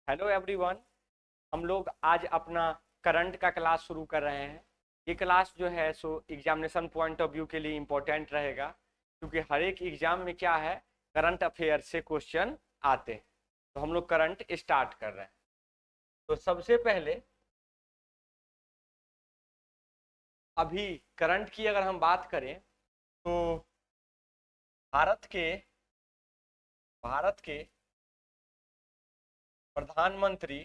Hello everyone. हम लोग आज अपना करंट का क्लास शुरू कर रहे हैं। ये क्लास जो है सो एग्जामिनेशन पॉइंट ऑफ व्यू के लिए इम्पोर्टेंट रहेगा, क्योंकि हर एक एग्जाम में क्या है, करंट अफेयर से क्वेश्चन आते हैं। तो हम लोग करंट स्टार्ट कर रहे हैं। तो सबसे पहले अभी करंट की अगर हम बात करें तो भारत के भारत के प्रधानमंत्री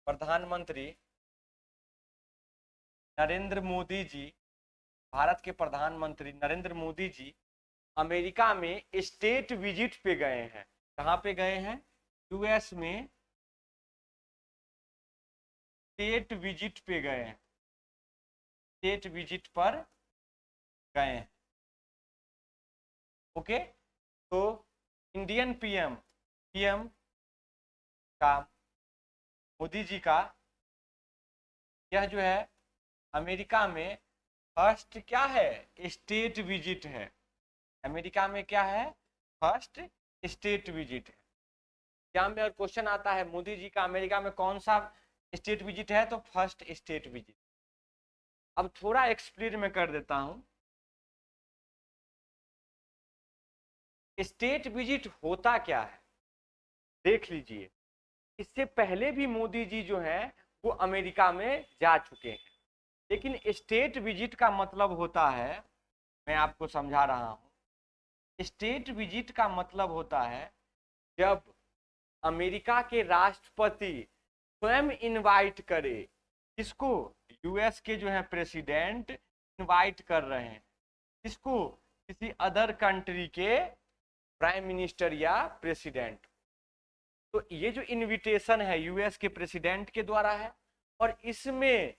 प्रधानमंत्री नरेंद्र मोदी जी भारत के प्रधानमंत्री नरेंद्र मोदी जी अमेरिका में स्टेट विजिट पे गए हैं। कहाँ पे गए हैं? यूएस में स्टेट विजिट पे गए हैं। स्टेट विजिट पर गए हैं। ओके। तो इंडियन पीएम पीएम का मोदी जी का यह जो है अमेरिका में फर्स्ट क्या है, स्टेट विजिट है। अमेरिका में क्या है, फर्स्ट स्टेट विजिट है। एग्जाम में और क्वेश्चन आता है मोदी जी का अमेरिका में कौन सा स्टेट विजिट है, तो फर्स्ट स्टेट विजिट। अब थोड़ा एक्सप्लेन में कर देता हूं। स्टेट विजिट होता क्या है, देख लीजिए। इससे पहले भी मोदी जी जो है वो अमेरिका में जा चुके हैं, लेकिन स्टेट विजिट का मतलब होता है, मैं आपको समझा रहा हूं। स्टेट विजिट का मतलब होता है जब अमेरिका के राष्ट्रपति स्वयं इनवाइट करे। किसको? यूएस के जो है प्रेसिडेंट इनवाइट कर रहे हैं। किसको? किसी अदर कंट्री के प्राइम मिनिस्टर या प्रेसिडेंट। तो ये जो इनविटेशन है यूएस के प्रेसिडेंट के द्वारा है, और इसमें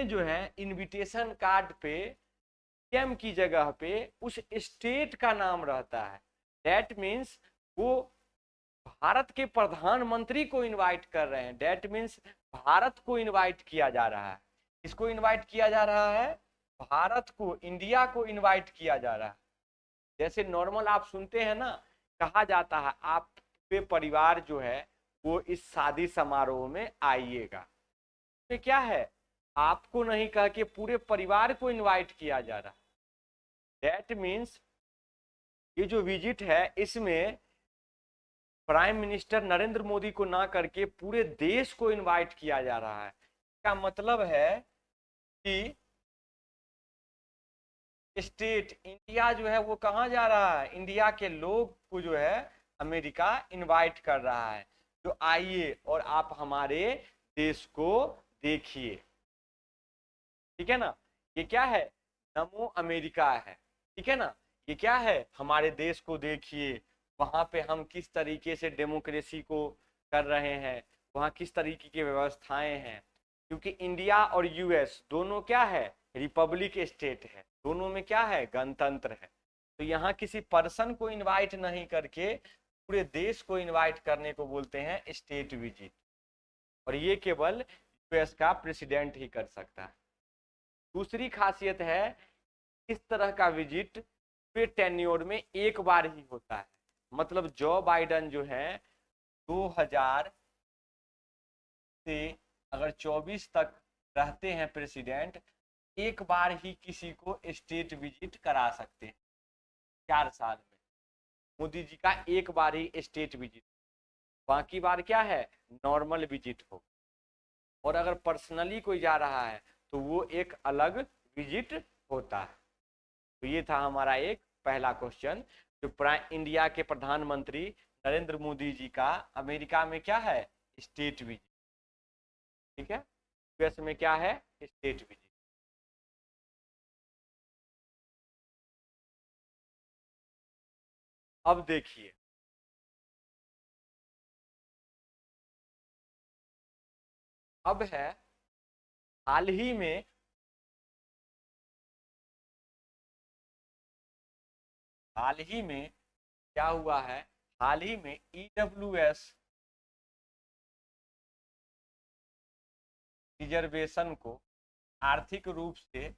जो है इनविटेशन कार्ड पे पीएम की जगह पे उस स्टेट का नाम रहता है। दैट मीन्स वो भारत के प्रधानमंत्री को इनवाइट कर रहे हैं। दैट मीन्स भारत को इनवाइट किया जा रहा है। किसको इनवाइट किया जा रहा है? भारत को, इंडिया को इनवाइट किया जा रहा है। जैसे नॉर्मल आप सुनते हैं ना, कहा जाता है आप पे परिवार जो है वो इस शादी समारोह में आइएगा। तो क्या है, आपको नहीं कह के पूरे परिवार को इनवाइट किया जा रहा है। दैट मीन्स ये जो विजिट है इसमें प्राइम मिनिस्टर नरेंद्र मोदी को ना करके पूरे देश को इनवाइट किया जा रहा है। इसका मतलब है कि स्टेट इंडिया जो है वो कहाँ जा रहा है, इंडिया के लोग को जो है अमेरिका इनवाइट कर रहा है, जो आइए और आप हमारे देश को देखिए। ठीक है ना? ये क्या है? नमो अमेरिका है। ठीक है ना? ये क्या है? हमारे देश को देखिए, वहां पे हम किस तरीके से डेमोक्रेसी को कर रहे हैं, वहां किस तरीके की व्यवस्थाएं हैं। क्योंकि इंडिया और यूएस दोनों क्या है, रिपब्लिक स्टेट है, दोनों में क्या है, गणतंत्र है। तो यहाँ किसी पर्सन को इनवाइट नहीं करके पूरे देश को इनवाइट करने को बोलते हैं स्टेट विजिट। और ये केवल यूएस का प्रेसिडेंट ही कर सकता है। दूसरी खासियत है, इस तरह का विजिट पूरे टेन्योर में एक बार ही होता है। मतलब जो बाइडन जो है 2000 से अगर 24 तक रहते हैं प्रेसिडेंट, एक बार ही किसी को स्टेट विजिट करा सकते हैं 4 साल में। मोदी जी का एक बार ही स्टेट विजिट, बाकी बार क्या है, नॉर्मल विजिट हो। और अगर पर्सनली कोई जा रहा है तो वो एक अलग विजिट होता है। तो ये था हमारा एक पहला क्वेश्चन, जो इंडिया के प्रधानमंत्री नरेंद्र मोदी जी का अमेरिका में क्या है, स्टेट विजिट। ठीक है, यूएस में क्या है, स्टेट विजिट। अब देखिए, अब है हाल ही में हाल ही में क्या हुआ है, हाल ही में ईडब्ल्यूएस रिजर्वेशन को आर्थिक रूप से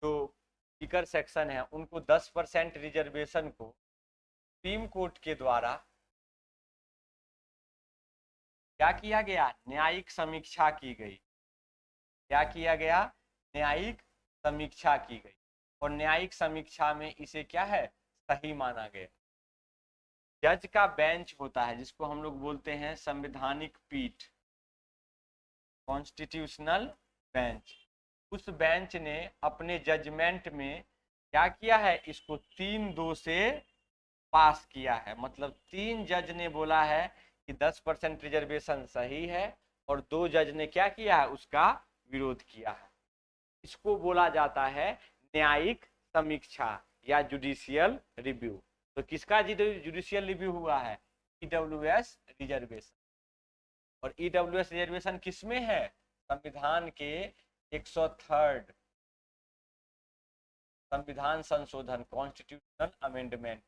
जो स्पीकर सेक्शन है उनको 10% रिजर्वेशन को सुप्रीम कोर्ट के द्वारा क्या किया गया, न्यायिक समीक्षा की गई। क्या किया गया, न्यायिक समीक्षा की गई, और न्यायिक समीक्षा में इसे क्या है, सही माना गया। जज का बेंच होता है जिसको हम लोग बोलते हैं संवैधानिक पीठ, कॉन्स्टिट्यूशनल बेंच। उस बेंच ने अपने जजमेंट में क्या किया है, इसको 3-2 से पास किया है। मतलब 3 जज ने बोला है कि 10% रिजर्वेशन सही है, और 2 जज ने क्या किया है, उसका विरोध किया है। इसको बोला जाता है न्यायिक समीक्षा या जुडिशियल रिव्यू। तो किसका जुडिशियल रिव्यू हुआ है, ईडब्ल्यूएस रिजर्वेशन। और ईडब्ल्यूएस रिजर्वेशन किसमें है, संविधान के 103 संविधान संशोधन, कॉन्स्टिट्यूशनल अमेंडमेंट।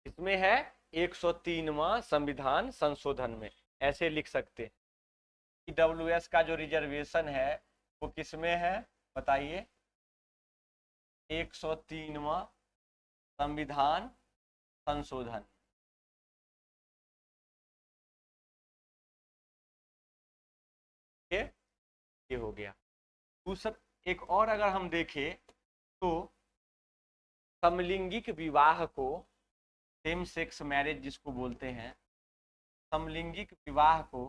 इसमें है 103वां संविधान संशोधन में, ऐसे लिख सकते हैं। ईडब्ल्यूएस का जो रिजर्वेशन है वो किसमें है, बताइए, 103वां संविधान संशोधन। ये हो गया। दूसरा एक और अगर हम देखें तो समलिंगिक विवाह को, सेम सेक्स मैरिज जिसको बोलते हैं, समलिंगिक विवाह को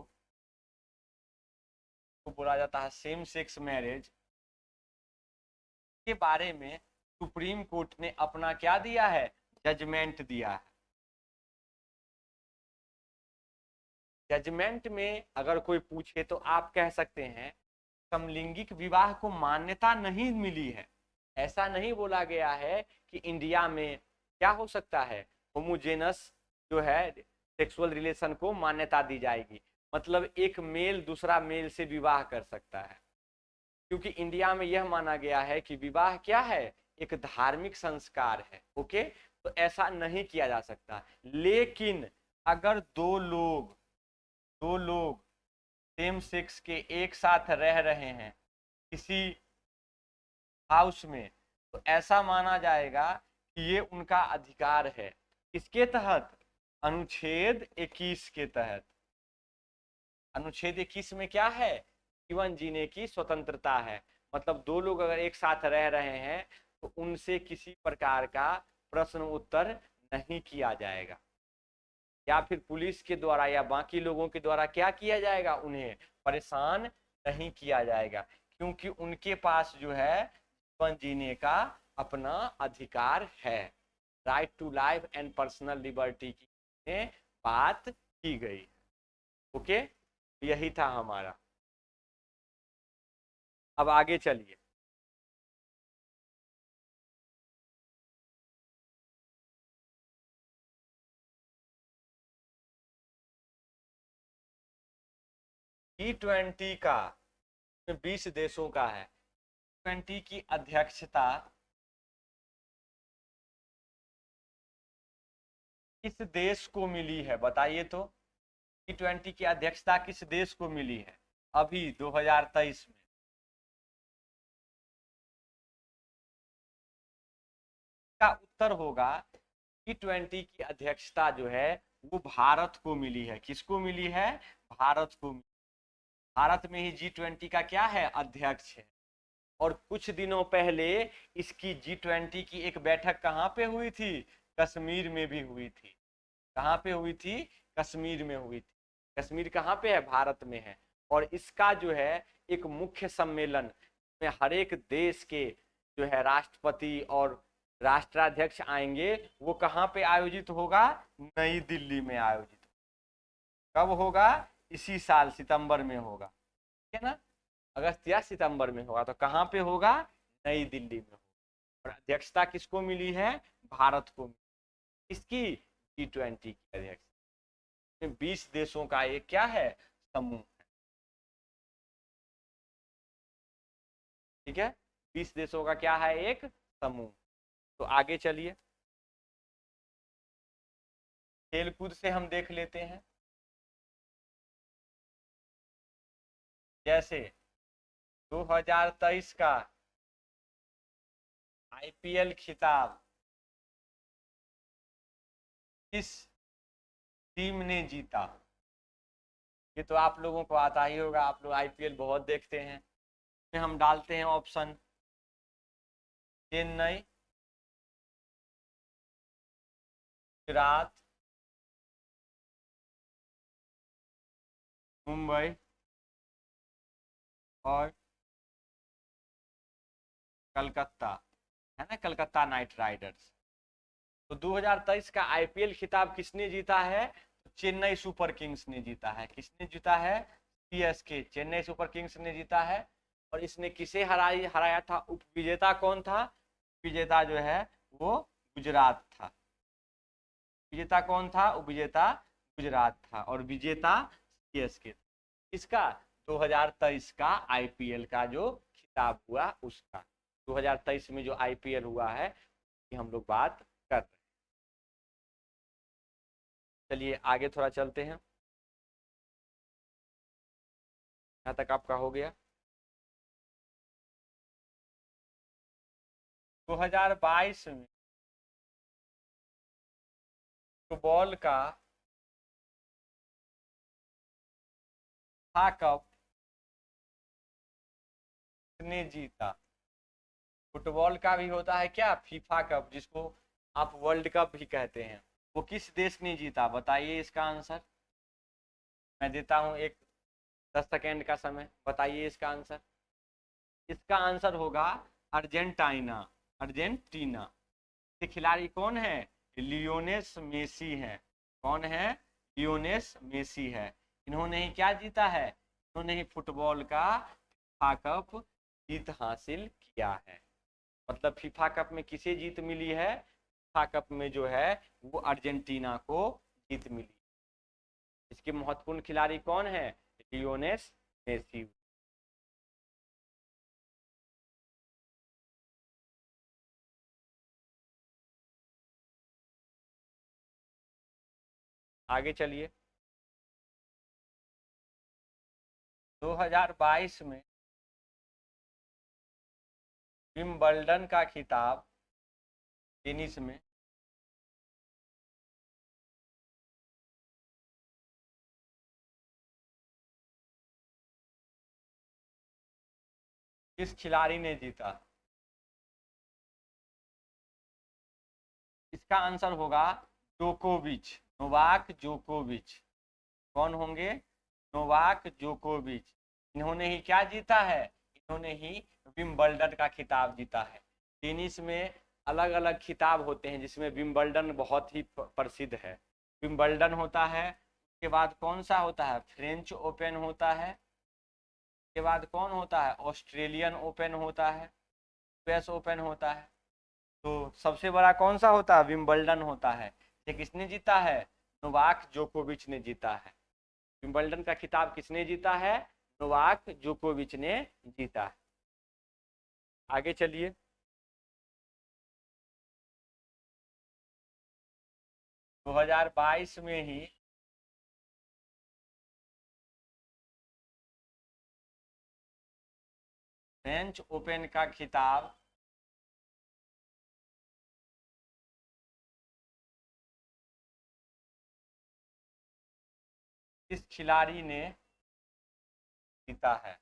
बोला जाता है सेम सेक्स मैरिज। के बारे में सुप्रीम कोर्ट ने अपना क्या दिया है, जजमेंट दिया है। जजमेंट में अगर कोई पूछे तो आप कह सकते हैं समलिंगिक विवाह को मान्यता नहीं मिली है। ऐसा नहीं बोला गया है कि इंडिया में क्या हो सकता है, होमोजेनस जो है सेक्सुअल रिलेशन को मान्यता दी जाएगी। मतलब एक मेल दूसरा मेल से विवाह कर सकता है, क्योंकि इंडिया में यह माना गया है कि विवाह क्या है, एक धार्मिक संस्कार है। ओके, तो ऐसा नहीं किया जा सकता। लेकिन अगर दो लोग सेम सेक्स के एक साथ रह रहे हैं किसी हाउस में, तो ऐसा माना जाएगा कि ये उनका अधिकार है। इसके तहत अनुच्छेद 21 के तहत, अनुच्छेद 21 में क्या है, जीवन जीने की स्वतंत्रता है। मतलब दो लोग अगर एक साथ रह रहे हैं तो उनसे किसी प्रकार का प्रश्न उत्तर नहीं किया जाएगा, या फिर पुलिस के द्वारा या बाकी लोगों के द्वारा क्या किया जाएगा, उन्हें परेशान नहीं किया जाएगा, क्योंकि उनके पास जो है जीवन जीने का अपना अधिकार है। Right to life and personal liberty की बात की गई। ओके, यही था हमारा। अब आगे चलिए। G20 का 20 देशों का है। G20 की अध्यक्षता किस देश को मिली है, बताइए तो। G20 की अध्यक्षता किस देश को मिली है अभी 2023 में। का उत्तर होगा G20 की अध्यक्षता जो है वो भारत को मिली है। किसको मिली है, भारत को। भारत में ही G20 का क्या है, अध्यक्ष है। और कुछ दिनों पहले इसकी G20 की एक बैठक कहाँ पे हुई थी, कश्मीर में भी हुई थी। कहाँ पे हुई थी, कश्मीर में हुई थी। कश्मीर कहाँ पे है, भारत में है। और इसका जो है एक मुख्य सम्मेलन में हर एक देश के जो है राष्ट्रपति और राष्ट्राध्यक्ष आएंगे, वो कहाँ पे आयोजित होगा, नई दिल्ली में आयोजित। कब होगा, इसी साल सितंबर में होगा, ठीक है ना। अगस्त या सितंबर में होगा, तो कहाँ पे होगा, नई दिल्ली में होगा। और अध्यक्षता किसको मिली है, भारत को। इसकी G20 की अध्यक्षता 20 देशों का एक क्या है, समूह। ठीक है, 20 देशों का क्या है, एक समूह। तो आगे चलिए, खेल कूद से हम देख लेते हैं। जैसे 2023 का आईपीएल खिताब किस टीम ने जीता? ये तो आप लोगों को आता ही होगा, आप लोग आईपीएल बहुत देखते हैं। इसमें हम डालते हैं ऑप्शन: चेन्नई, गुजरात, मुंबई और कलकत्ता, है ना, कलकत्ता नाइट राइडर्स। तो 2023 का आईपीएल खिताब किसने जीता है? तो चेन्नई सुपर किंग्स ने जीता है। किसने जीता है? सीएसके, चेन्नई सुपर किंग्स ने जीता है। और इसने किसे हराया था? उपविजेता कौन था? विजेता जो है वो गुजरात था। विजेता कौन था? उपविजेता गुजरात था और विजेता सीएसके। इसका 2023 का आईपीएल का जो खिताब हुआ उसका, 2023 में जो आईपीएल हुआ है कि हम लोग बात कर रहे हैं। चलिए आगे थोड़ा चलते हैं। यहाँ तक आपका हो गया। 2022 में फुटबॉल का कप किसने जीता? फुटबॉल का भी होता है क्या फीफा कप, जिसको आप वर्ल्ड कप भी कहते हैं, वो किस देश ने जीता? बताइए इसका आंसर। मैं देता हूं एक 10 सेकेंड का समय, बताइए इसका आंसर। इसका आंसर होगा अर्जेंटीना। अर्जेंटीना के खिलाड़ी कौन है? लियोनेस मेसी है। कौन है? लियोनेस मेसी है। इन्होंने ही क्या जीता है? इन्होंने ही फुटबॉल का फीफा कप जीत हासिल किया है। मतलब फीफा कप में किसे जीत मिली है? फीफा कप में जो है वो अर्जेंटीना को जीत मिली। इसके महत्वपूर्ण खिलाड़ी कौन है? Lionel Messi. आगे चलिए। 2022 में विंबलडन का खिताब टेनिस में किस खिलाड़ी ने जीता? इसका आंसर होगा जोकोविच, नोवाक जोकोविच। कौन होंगे? नोवाक जोकोविच। इन्होंने ही क्या जीता है? इन्होंने ही विंबलडन का खिताब जीता है। टेनिस में अलग अलग खिताब होते हैं जिसमें विंबलडन बहुत ही प्रसिद्ध है। विंबलडन होता है, उसके बाद कौन सा होता है? फ्रेंच ओपन होता है, उसके बाद कौन होता है? ऑस्ट्रेलियन ओपन होता है, यूएस ओपन होता है। तो सबसे बड़ा कौन सा होता है? विंबलडन होता है। ये किसने जीता है? नोवाक जोकोविच ने जीता है। विंबलडन का खिताब किसने जीता है? नोवाक जोकोविच ने जीता है। आगे चलिए। 2022 में ही फ्रेंच ओपन का खिताब किस खिलाड़ी ने जीता है?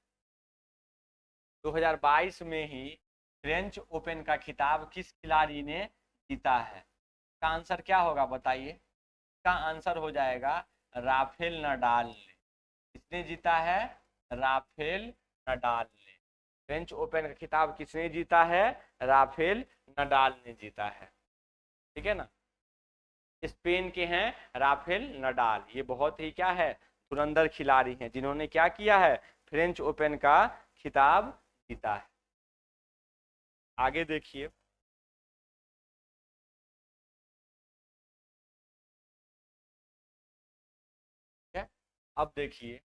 2022 में ही फ्रेंच ओपन का खिताब किस खिलाड़ी ने जीता है? इसका आंसर क्या होगा बताइए। इसका आंसर हो जाएगा राफेल नडाल ने। किसने जीता है? राफेल नडाल ने। फ्रेंच ओपन का खिताब किसने जीता है? राफेल नडाल ने जीता है। ठीक है ना। स्पेन के हैं राफेल नडाल। ये बहुत ही क्या है, धुरंधर खिलाड़ी हैं जिन्होंने क्या किया है? फ्रेंच ओपन का खिताब जीता है। आगे देखिए। ठीक है, अब देखिए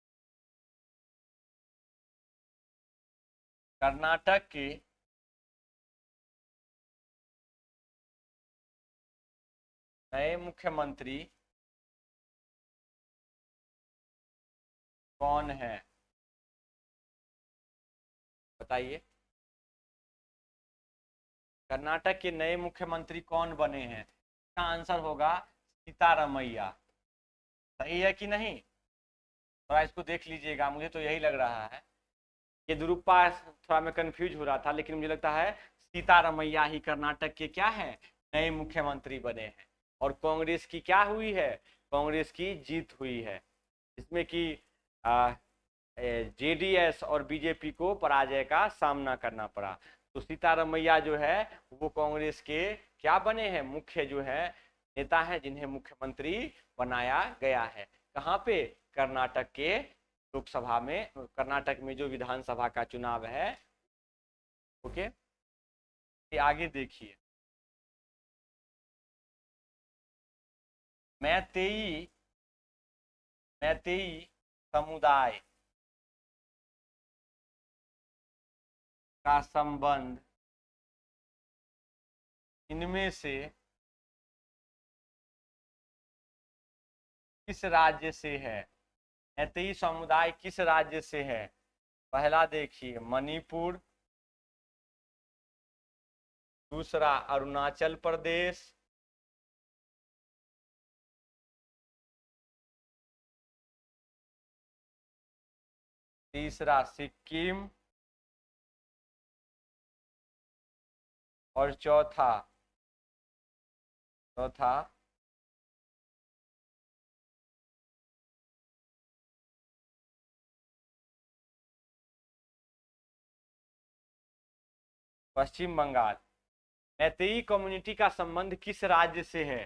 कर्नाटक के नए मुख्यमंत्री कौन है? बताइए। कर्नाटक के नए मुख्यमंत्री कौन बने हैं? इसका आंसर होगा सीतारमैया। सही है कि नहीं? थोड़ा इसको देख लीजिएगा, मुझे तो यही लग रहा है। ये दुरुपा थोड़ा मैं कंफ्यूज हो रहा था, लेकिन मुझे लगता है सीतारमैया ही कर्नाटक के क्या है, नए मुख्यमंत्री बने हैं। और कांग्रेस की क्या हुई है? कांग्रेस की जीत हुई है, इसमें कि जेडीएस और बीजेपी को पराजय का सामना करना पड़ा। तो सीतारमैया जो है वो कांग्रेस के क्या बने हैं, मुख्य जो है नेता है, जिन्हें मुख्यमंत्री बनाया गया है। कहाँ पे? कर्नाटक के लोकसभा में, कर्नाटक में जो विधानसभा का चुनाव है। ओके, ये आगे देखिए। मैतेई मैतेई समुदाय का संबंध इनमें से किस राज्य से है? मैतेई समुदाय किस राज्य से है? पहला देखिए मणिपुर, दूसरा अरुणाचल प्रदेश, तीसरा सिक्किम, और चौथा चौथा पश्चिम बंगाल। मैतेई कम्युनिटी का संबंध किस राज्य से है?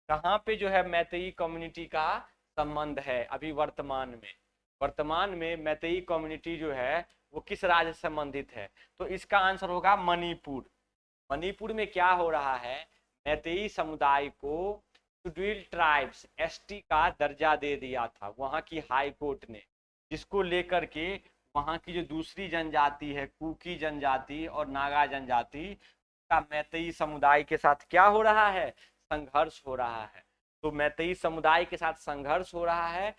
कहाँ पे जो है मैतेई कम्युनिटी का संबंध है अभी वर्तमान में? वर्तमान में मैतेई कम्युनिटी जो है वो किस राज्य से संबंधित है? तो इसका आंसर होगा मणिपुर। मणिपुर में क्या हो रहा है, मैतेई समुदाय को शेड्यूल्ड ट्राइब्स एसटी का दर्जा दे दिया था वहां की हाई कोर्ट ने, जिसको लेकर के वहां की जो दूसरी जनजाति है, कुकी जनजाति और नागा जनजाति का मैतेई समुदाय के साथ क्या हो रहा है, संघर्ष हो रहा है। तो मैतेई समुदाय के साथ संघर्ष हो रहा है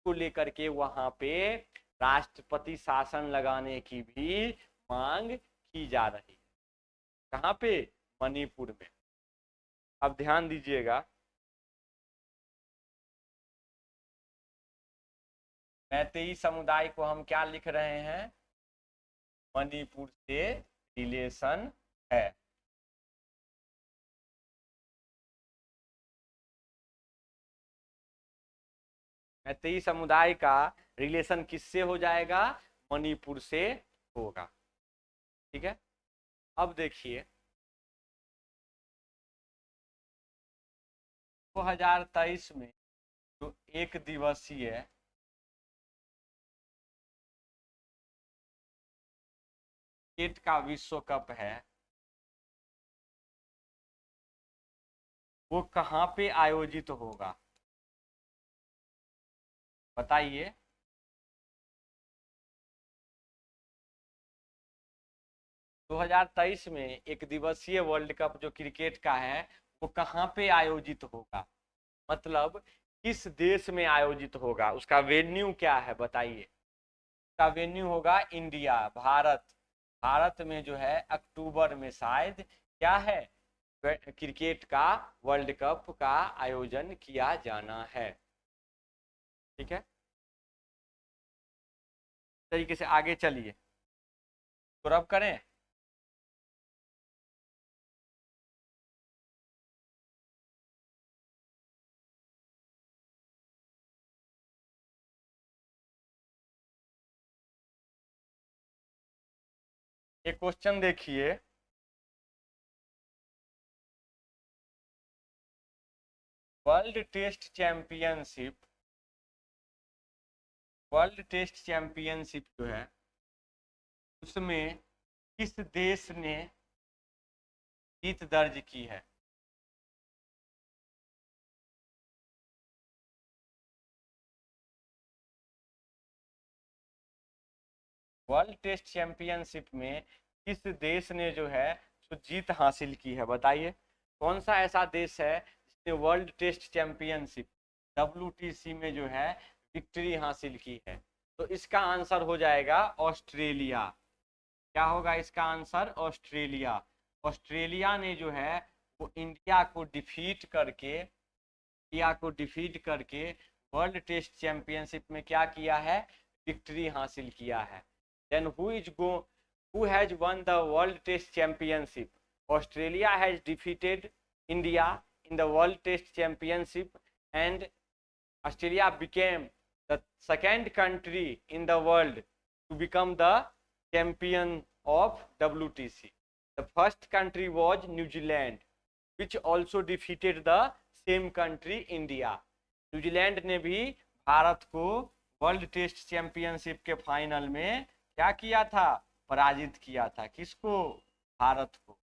को लेकर के वहां पे राष्ट्रपति शासन लगाने की भी मांग की जा रही है। कहाँ पे? मणिपुर में। अब ध्यान दीजिएगा, मैतेई समुदाय को हम क्या लिख रहे हैं, मणिपुर से रिलेशन है। मैतेई समुदाय का रिलेशन किससे हो जाएगा? मणिपुर से होगा। ठीक है, अब देखिए 2023 में जो एक दिवसीय क्रिकेट का विश्व कप है वो कहाँ पे आयोजित होगा? बताइए। 2023 में एक दिवसीय वर्ल्ड कप जो क्रिकेट का है वो कहाँ पे आयोजित होगा, मतलब किस देश में आयोजित होगा, उसका वेन्यू क्या है बताइए। उसका वेन्यू होगा इंडिया, भारत। भारत में जो है अक्टूबर में शायद क्या है, क्रिकेट का वर्ल्ड कप का आयोजन किया जाना है। ठीक है, तरीके से आगे चलिए, तो अब करें। एक क्वेश्चन देखिए, world test championship, world test championship जो है उसमें किस देश ने जीत दर्ज की है? वर्ल्ड टेस्ट चैंपियनशिप में किस देश ने जो है तो जीत हासिल की है, बताइए। कौन सा ऐसा देश है जिसने वर्ल्ड टेस्ट चैंपियनशिप WTC में जो है विक्ट्री हासिल की है? तो इसका आंसर हो जाएगा ऑस्ट्रेलिया। क्या होगा इसका आंसर? ऑस्ट्रेलिया। ऑस्ट्रेलिया ने जो है वो इंडिया को डिफीट करके वर्ल्ड टेस्ट चैंपियनशिप में क्या किया है, विक्ट्री हासिल किया है। Then who has won the world test championship? Australia has defeated India in the world test championship and Australia became the second country in the world to become the champion of WTC. The first country was New Zealand, which also defeated the same country India. New Zealand ने भी भारत को world test championship के final में क्या किया था, पराजित किया था। किसको? भारत को।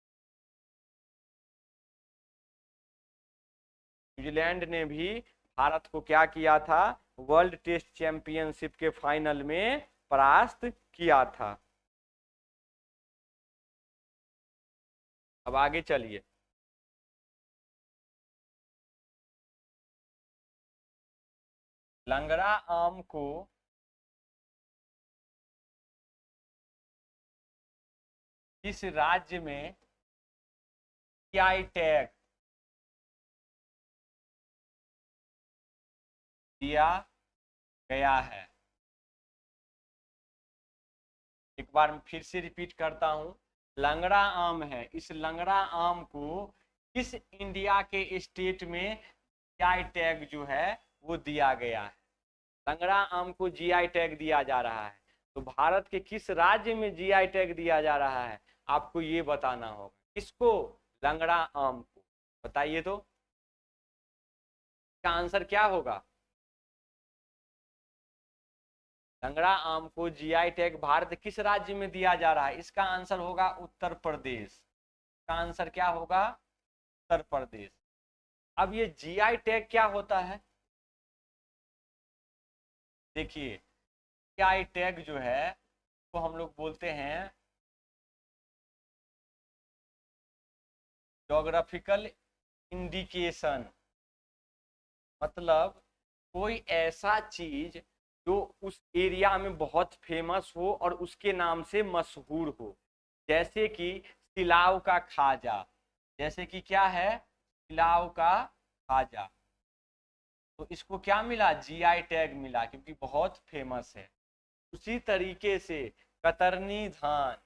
न्यूजीलैंड ने भी भारत को क्या किया था, वर्ल्ड टेस्ट चैंपियनशिप के फाइनल में परास्त किया था। अब आगे चलिए, लंगड़ा आम को किस राज्य में जीआई टैग दिया गया है? एक बार फिर से रिपीट करता हूं, लंगड़ा आम है, इस लंगड़ा आम को किस इंडिया के स्टेट में जीआई टैग जो है वो दिया गया है? लंगड़ा आम को जीआई टैग दिया जा रहा है, तो भारत के किस राज्य में जीआई टैग दिया जा रहा है, आपको ये बताना होगा। किसको? लंगड़ा आम को। बताइए तो इसका आंसर क्या होगा? लंगड़ा आम को जीआई टैग भारत किस राज्य में दिया जा रहा है? इसका आंसर होगा उत्तर प्रदेश। इसका आंसर क्या होगा? उत्तर प्रदेश। अब ये जीआई टैग क्या होता है? देखिए, जीआई टैग जो है तो हम लोग बोलते हैं ज्योग्राफिकल इंडिकेशन, मतलब कोई ऐसा चीज जो उस एरिया में बहुत फेमस हो और उसके नाम से मशहूर हो, जैसे कि सिलाव का खाजा। जैसे कि क्या है? सिलाव का खाजा। तो इसको क्या मिला? जीआई टैग मिला, क्योंकि बहुत फेमस है। उसी तरीके से कतरनी धान,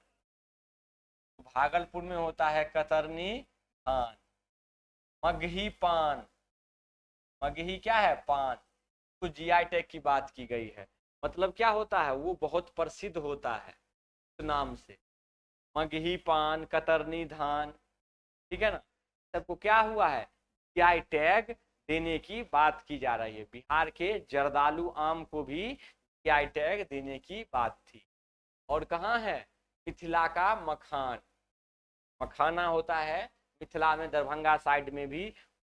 भागलपुर में होता है कतरनी धान। मगही पान, मगही क्या है? पान। तो जीआई टैग की बात की गई है, मतलब क्या होता है, वो बहुत प्रसिद्ध होता है उस नाम से। मगही पान, कतरनी धान, ठीक है ना, सबको क्या हुआ है, जीआई टैग देने की बात की जा रही है। बिहार के जर्दालू आम को भी जीआई टैग देने की बात थी। और कहाँ है? मिथिला का मखान, मखाना होता है मिथिला में, दरभंगा साइड में भी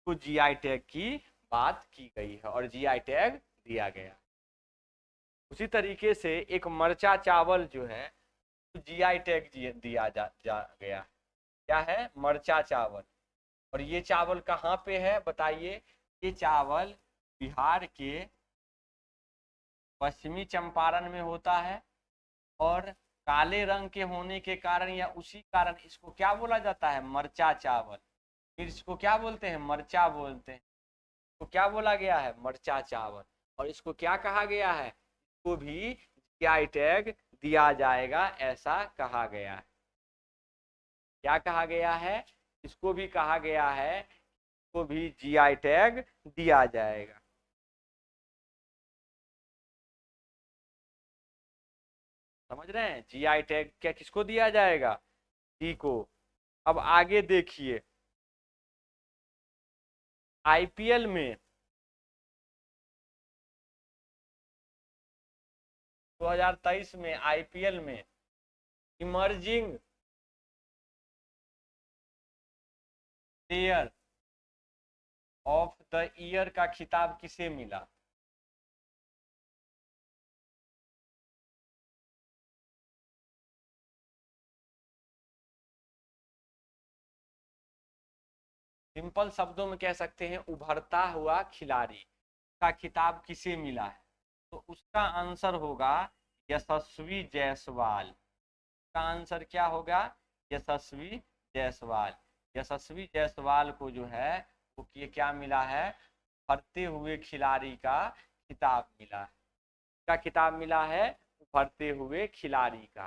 कुछ जीआई टैग की बात की गई है और जीआई टैग दिया गया। उसी तरीके से एक मरचा चावल जो है जीआई टैग दिया जा गया। क्या है? मरचा चावल। और ये चावल कहाँ पे है बताइए? ये चावल बिहार के पश्चिमी चंपारण में होता है, और काले रंग के होने के कारण या उसी कारण इसको क्या बोला जाता है? मरचा चावल। फिर इसको क्या बोलते हैं? मरचा बोलते हैं। तो क्या बोला गया है? मरचा चावल। और इसको क्या कहा गया है? इसको भी जीआई टैग दिया जाएगा, ऐसा कहा गया है। क्या कहा गया है? इसको भी कहा गया है, इसको भी जीआई टैग दिया जाएगा। समझ रहे हैं? जीआई टैग क्या किसको दिया जाएगा? टी को। अब आगे देखिए, आईपीएल में 2023 में आईपीएल में emerging player of the year का खिताब किसे मिला? सिंपल शब्दों में कह सकते हैं उभरता हुआ खिलाड़ी का खिताब किसे मिला है? तो उसका आंसर होगा यशस्वी जायसवाल। का आंसर क्या होगा? यशस्वी जायसवाल। यशस्वी जायसवाल को जो है वो ये क्या मिला है, उभरते हुए खिलाड़ी का खिताब मिला है। क्या किताब मिला है, उभरते हुए खिलाड़ी का।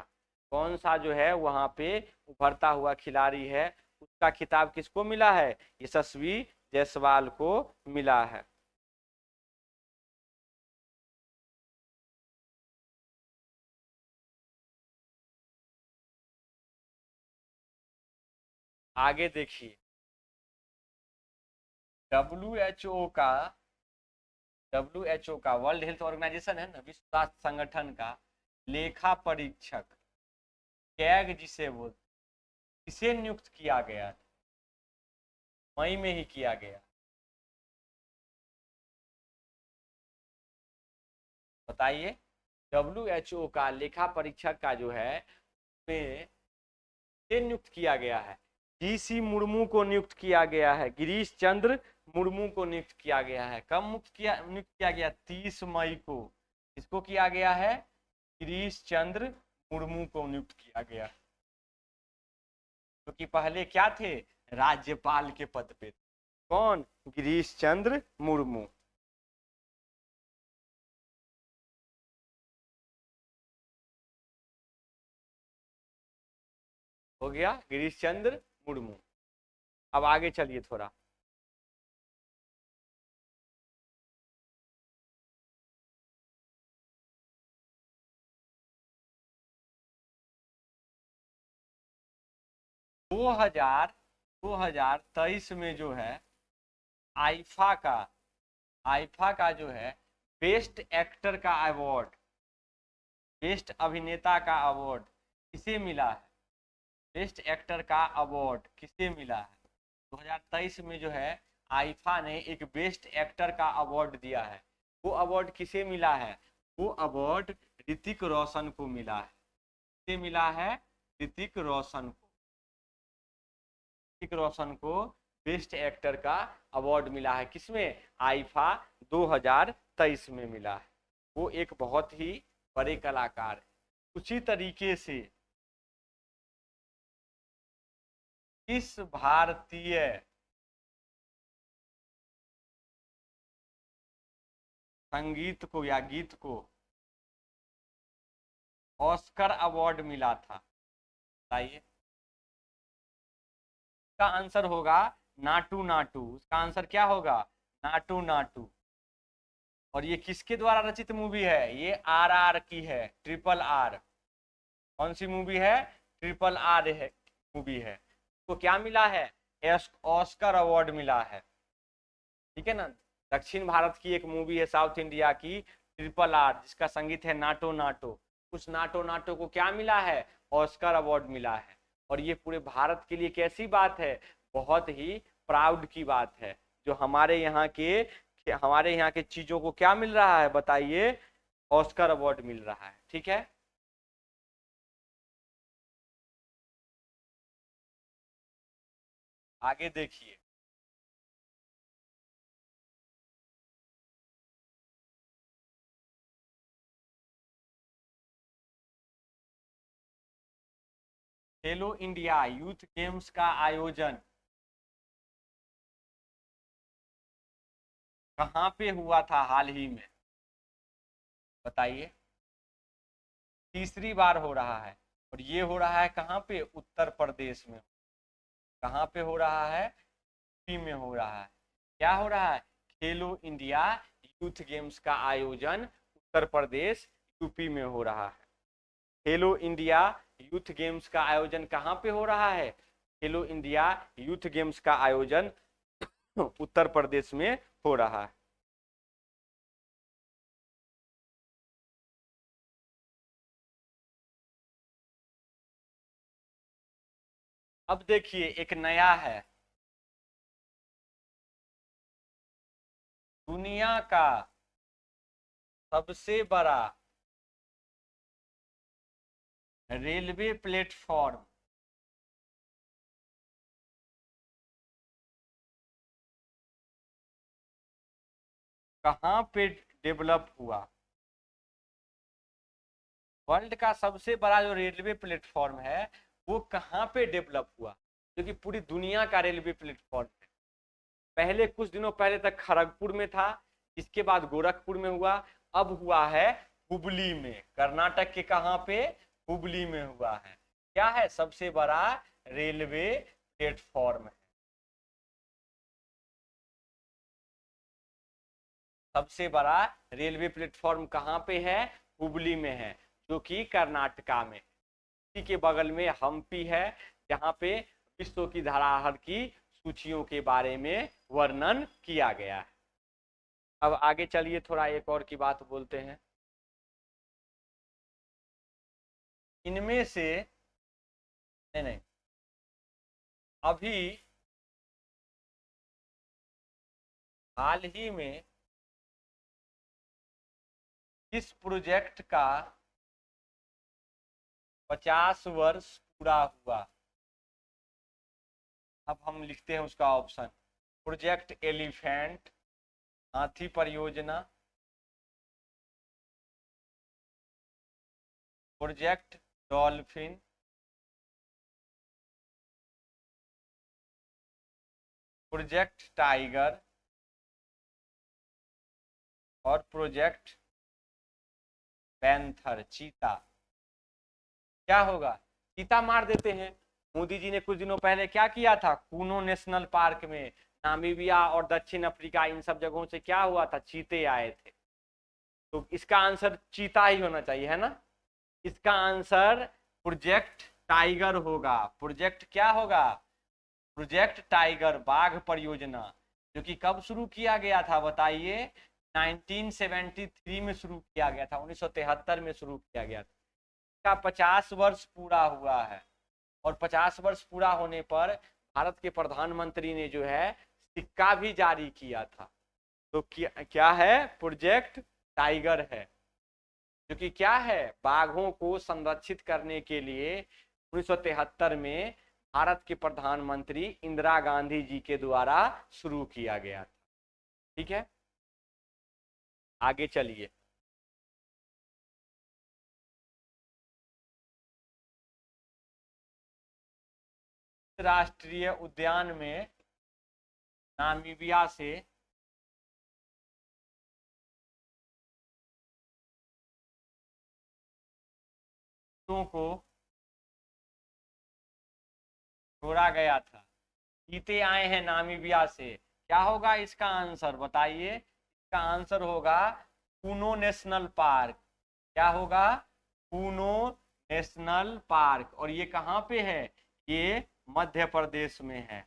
कौन सा जो है वहां पे उभरता हुआ खिलाड़ी है, उसका खिताब किसको मिला है, यशस्वी जायसवाल को मिला है। आगे देखिए, डब्ल्यूएचओ का WHO का, वर्ल्ड हेल्थ ऑर्गेनाइजेशन है ना, विश्व स्वास्थ्य संगठन का लेखा परीक्षक, कैग जिसे बोलते, किसे नियुक्त किया गया, मई में ही किया गया, बताइए। WHO का लेखा परीक्षक का जो है में से नियुक्त किया गया है, GC मुर्मू को नियुक्त किया गया है, गिरीश चंद्र मुर्मू को नियुक्त किया गया है। कब नियुक्त किया गया, 30 मई को। इसको किया गया है, गिरीश चंद्र मुर्मू को नियुक्त किया गया, क्योंकि पहले क्या थे, राज्यपाल के पद पे। कौन, गिरीश चंद्र मुर्मू। हो गया गिरीश चंद्र मुर्मू। अब आगे चलिए थोड़ा, 2023 में जो है आईफा का जो है बेस्ट एक्टर का अवार्ड, बेस्ट अभिनेता का अवार्ड किसे मिला है, बेस्ट एक्टर का अवार्ड किसे मिला है। 2023 में जो है आईफा ने एक बेस्ट एक्टर का अवार्ड दिया है। वो अवार्ड किसे मिला है, वो अवार्ड ऋतिक रोशन को मिला है। किसे मिला है, ऋतिक रोशन को। ऋतिक रोशन को बेस्ट एक्टर का अवार्ड मिला है, किसमें, आईफा 2023 में मिला है। वो एक बहुत ही बड़े कलाकार है। उसी तरीके से इस भारतीय संगीत को या गीत को ऑस्कर अवार्ड मिला था, बताइए। इसका आंसर होगा नाटू नाटू। उसका आंसर क्या होगा, नाटू नाटू। और ये किसके द्वारा रचित मूवी है, ये RR की है, RRR। कौन सी मूवी है, RRR है मूवी है। तो क्या मिला है, ऑस्कर अवार्ड मिला है, ठीक है ना। दक्षिण भारत की एक मूवी है साउथ इंडिया की, RRR, जिसका संगीत है नाटो नाटो। उस नाटो नाटो को क्या मिला है, ऑस्कर अवार्ड मिला है। और ये पूरे भारत के लिए कैसी बात है, बहुत ही प्राउड की बात है। जो हमारे यहाँ के चीजों को क्या मिल रहा है, बताइए, ऑस्कर अवार्ड मिल रहा है, ठीक है। आगे देखिए, खेलो इंडिया यूथ गेम्स का आयोजन कहाँ पे हुआ था हाल ही में, बताइए। तीसरी बार हो रहा है, और ये हो रहा है कहाँ पे, उत्तर प्रदेश में। कहाँ पे हो रहा है, यूपी में हो रहा है। क्या हो रहा है, खेलो इंडिया यूथ गेम्स का आयोजन उत्तर प्रदेश यूपी में हो रहा है। खेलो इंडिया यूथ गेम्स का आयोजन कहाँ पे हो रहा है, खेलो इंडिया यूथ गेम्स का आयोजन उत्तर प्रदेश में हो रहा है। अब देखिए एक नया है, दुनिया का सबसे बड़ा रेलवे प्लेटफॉर्म कहाँ पे डेवलप हुआ। वर्ल्ड का सबसे बड़ा जो रेलवे प्लेटफॉर्म है वो कहाँ पे डेवलप हुआ, जो कि पूरी दुनिया का रेलवे प्लेटफॉर्म है। पहले कुछ दिनों पहले तक खड़गपुर में था, इसके बाद गोरखपुर में हुआ, अब हुआ है हुबली में। कर्नाटक के कहां पे? हुबली में हुआ है। क्या है? सबसे बड़ा रेलवे प्लेटफॉर्म है। सबसे बड़ा रेलवे प्लेटफॉर्म कहां पे है? हुबली में है, जो कि कर्नाटका में। इसी के बगल में हम्पी है, जहां पे विश्व की धरोहर की सूचियों के बारे में वर्णन किया गया है। अब आगे चलिए, थोड़ा एक और की बात बोलते हैं। इनमें से नहीं नहीं, अभी हाल ही में इस प्रोजेक्ट का 50 वर्ष पूरा हुआ। अब हम लिखते हैं उसका ऑप्शन। प्रोजेक्ट एलिफेंट, हाथी परियोजना, प्रोजेक्ट डॉल्फिन, प्रोजेक्ट टाइगर और प्रोजेक्ट पैंथर, चीता। क्या होगा? चीता मार देते हैं। मोदी जी ने कुछ दिनों पहले क्या किया था? कूनो नेशनल पार्क में, नामीबिया और दक्षिण अफ्रीका, इन सब जगहों से क्या हुआ था? चीते आए थे। तो इसका आंसर चीता ही होना चाहिए, है ना? इसका आंसर प्रोजेक्ट टाइगर होगा। प्रोजेक्ट क्या होगा? प्रोजेक्ट टाइगर, बाघ परियोजना, जो कि कब शुरू किया गया था बताइए? 1973 में शुरू किया गया था, 1973 में शुरू किया गया था। का 50 वर्ष पूरा हुआ है, और 50 वर्ष पूरा होने पर भारत के प्रधानमंत्री ने जो है सिक्का भी जारी किया था। तो क्या है? प्रोजेक्ट टाइगर है, जो कि क्या है? बाघों को संरक्षित करने के लिए 1973 में भारत के प्रधानमंत्री इंदिरा गांधी जी के द्वारा शुरू किया गया था। ठीक है, आगे चलिए। राष्ट्रीय उद्यान में नामीबिया से को छोड़ा गया था। चीते आए हैं नामीबिया से। क्या होगा इसका आंसर बताइए? इसका आंसर होगा कूनो नेशनल पार्क। क्या होगा? Kuno national park. और ये कहाँ पे है? ये मध्य प्रदेश में है।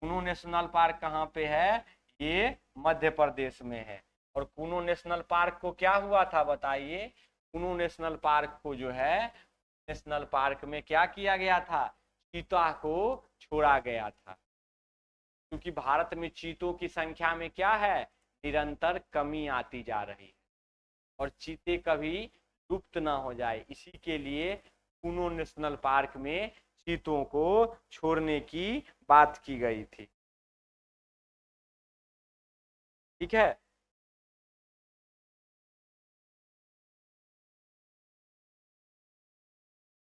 कूनो नेशनल पार्क कहाँ पे है? ये मध्य प्रदेश में है। और कूनो नेशनल पार्क को क्या हुआ था बताइए? कूनो नेशनल पार्क को जो है, नेशनल पार्क में क्या किया गया था? चीता को छोड़ा गया था, क्योंकि भारत में चीतों की संख्या में क्या है? निरंतर कमी आती जा रही है, और चीते कभी लुप्त ना हो जाए, इसी के लिए कूनो नेशनल पार्क में चीतों को छोड़ने की बात की गई थी। ठीक है,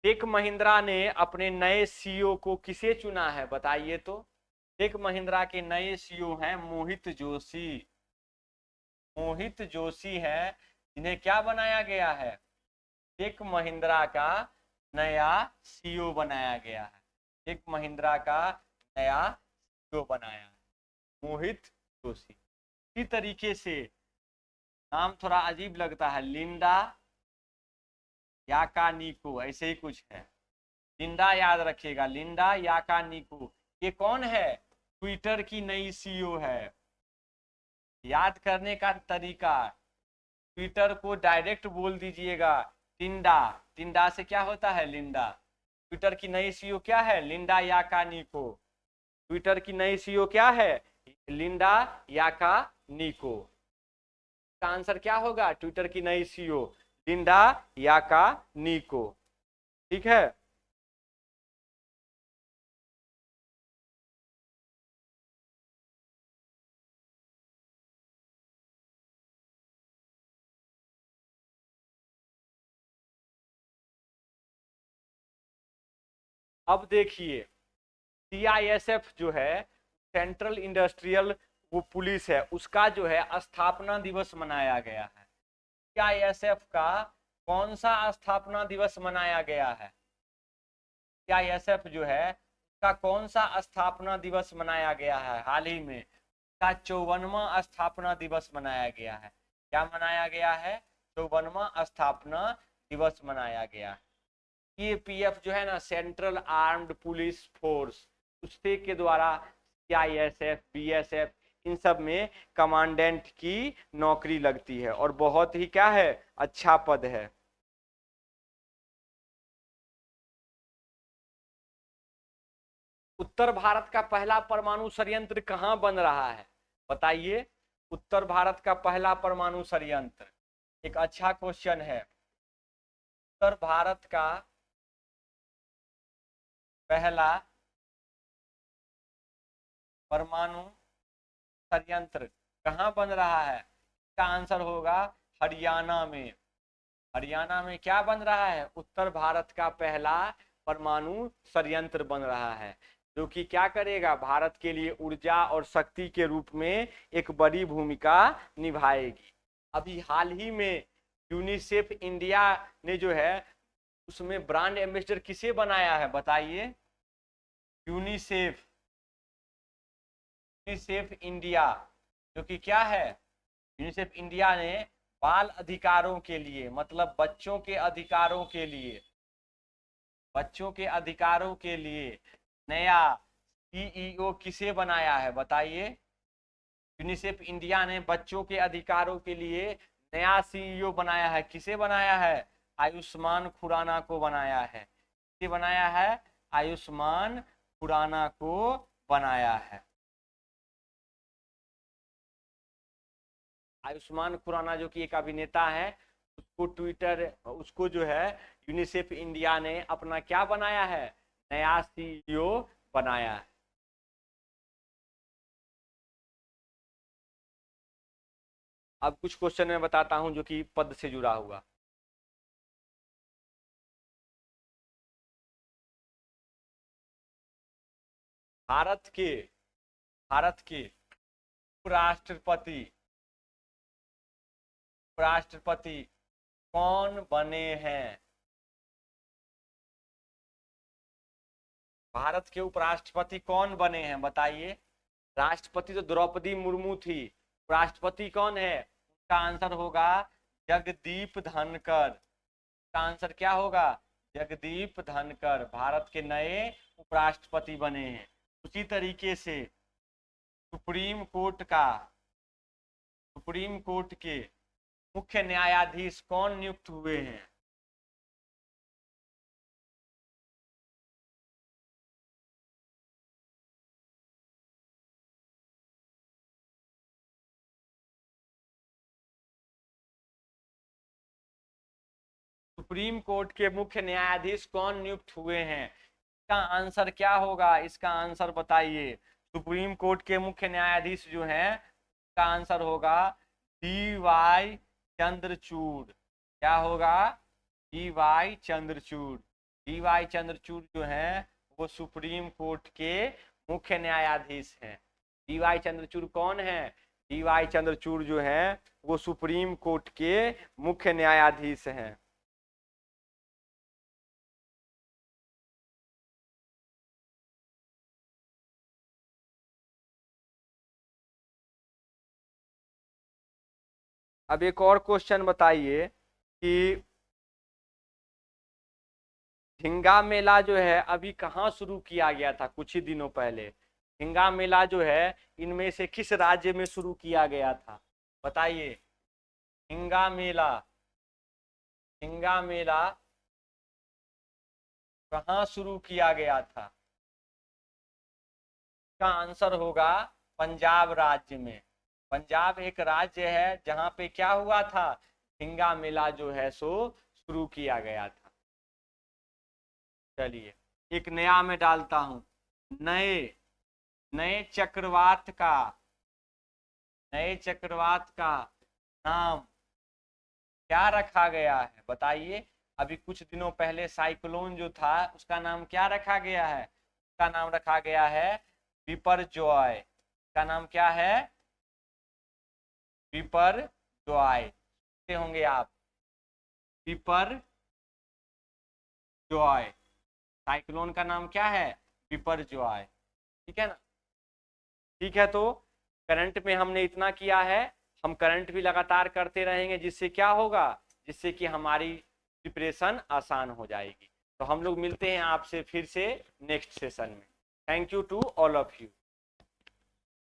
टेक महिंद्रा ने अपने नए सीईओ को किसे चुना है बताइए तो? टेक महिंद्रा के नए सीईओ हैं मोहित जोशी। मोहित जोशी है, इन्हें क्या बनाया गया है? टेक महिंद्रा का नया सीईओ बनाया गया है। टेक महिंद्रा का नया सीईओ बनाया है मोहित जोशी। इसी तरीके से नाम थोड़ा अजीब लगता है, लिंडा याकानिको, ऐसे ही कुछ है। लिंडा याद रखिएगा, लिंडा याकानिको। ये कौन है? ट्विटर की नई सीईओ है। याद करने का तरीका, ट्विटर को डायरेक्ट बोल दीजिएगा टिंडा। टिंडा से क्या होता है? लिंडा। ट्विटर की नई सीईओ क्या है? लिंडा याकानिको। ट्विटर की नई सीईओ क्या है? लिंडा याकानिको। का आंसर क्या होगा? ट्विटर की नई सीईओ लिंडा याकानिको। ठीक है, अब देखिए, सीआईएसएफ जो है, सेंट्रल इंडस्ट्रियल वो पुलिस है, उसका जो है स्थापना दिवस मनाया गया है। सीआईएसएफ का कौन सा स्थापना दिवस मनाया गया है? सीआईएसएफ जो है उसका कौन सा स्थापना दिवस मनाया गया है हाल ही में? का 54वां स्थापना दिवस मनाया गया है। क्या मनाया गया है? 54वां स्थापना दिवस मनाया गया है। सीएपीएफ जो है ना, सेंट्रल आर्म्ड पुलिस फोर्स, उससे के द्वारा सीआईएसएफ, बीएसएफ, इन सब में कमांडेंट की नौकरी लगती है और बहुत ही क्या है, अच्छा पद है। उत्तर भारत का पहला परमाणु संयंत्र कहाँ बन रहा है? बताइए। उत्तर भारत का पहला परमाणु संयंत्र, एक अच्छा क्वेश्चन है। उत्तर भारत का पहला परमाणु संयंत्र कहाँ बन रहा है? इसका आंसर होगा हरियाणा में। हरियाणा में क्या बन रहा है? उत्तर भारत का पहला परमाणु संयंत्र बन रहा है, जो कि क्या करेगा, भारत के लिए ऊर्जा और शक्ति के रूप में एक बड़ी भूमिका निभाएगी। अभी हाल ही में यूनिसेफ इंडिया ने जो है उसमें ब्रांड एम्बेसडर किसे बनाया है? बताइए। यूनिसेफ, यूनिसेफ इंडिया, जो कि क्या है, यूनिसेफ इंडिया ने बाल अधिकारों के लिए, मतलब बच्चों के अधिकारों के लिए, बच्चों के अधिकारों के लिए नया सीईओ किसे बनाया है? बताइए। यूनिसेफ इंडिया ने बच्चों के अधिकारों के लिए नया सीईओ बनाया है। किसे बनाया है? आयुष्मान खुराना को बनाया है। किसे बनाया है? आयुष्मान खुराना को बनाया है। आयुष्मान खुराना जो कि एक अभिनेता है, उसको ट्विटर, उसको जो है यूनिसेफ इंडिया ने अपना क्या बनाया है? नया सीईओ बनाया है। अब कुछ क्वेश्चन मैं बताता हूं जो कि पद से जुड़ा हुआ। भारत के, भारत के उपराष्ट्रपति, उपराष्ट्रपति कौन बने हैं? भारत के उपराष्ट्रपति कौन बने हैं? बताइए। राष्ट्रपति तो द्रौपदी मुर्मू थी, उपराष्ट्रपति कौन है? उसका आंसर होगा जगदीप धनकर। उसका आंसर क्या होगा? जगदीप धनकर भारत के नए उपराष्ट्रपति बने हैं। उसी तरीके से सुप्रीम कोर्ट का, सुप्रीम कोर्ट के मुख्य न्यायाधीश कौन नियुक्त हुए हैं? सुप्रीम कोर्ट के मुख्य न्यायाधीश कौन नियुक्त हुए हैं? इसका आंसर क्या होगा? इसका आंसर बताइए। सुप्रीम कोर्ट के मुख्य न्यायाधीश जो हैं, इसका आंसर होगा डी चंद्रचूड़। क्या होगा? चंद्रचूड़। चंद्रचूड़ जो हैं वो सुप्रीम कोर्ट के मुख्य न्यायाधीश हैं। चंद्रचूड़ कौन है? चंद्रचूड़ जो हैं वो सुप्रीम कोर्ट के मुख्य न्यायाधीश हैं। अब एक और क्वेश्चन बताइए कि झिंगा मेला जो है अभी कहाँ शुरू किया गया था? कुछ ही दिनों पहले झिंगा मेला जो है इनमें से किस राज्य में शुरू किया गया था? बताइए। झिंगा मेला, झिंगा मेला कहाँ शुरू किया गया था? इसका आंसर होगा पंजाब राज्य में। पंजाब एक राज्य है जहां पे क्या हुआ था? झिंगा मेला जो है सो शुरू किया गया था। चलिए एक नया में डालता हूं। नए, नए चक्रवात का, नए चक्रवात का नाम क्या रखा गया है? बताइए। अभी कुछ दिनों पहले साइक्लोन जो था उसका नाम क्या रखा गया है? का नाम रखा गया है बिपरजॉय। का नाम क्या है? बिपरजॉय। सुनते होंगे आप, बिपरजॉय। साइक्लोन का नाम क्या है? बिपरजॉय। ठीक है ना? ठीक है, तो करंट में हमने इतना किया है। हम करंट भी लगातार करते रहेंगे, जिससे क्या होगा, जिससे कि हमारी प्रिपरेशन आसान हो जाएगी। तो हम लोग मिलते हैं आपसे फिर से नेक्स्ट सेशन में। Thank you to all of you.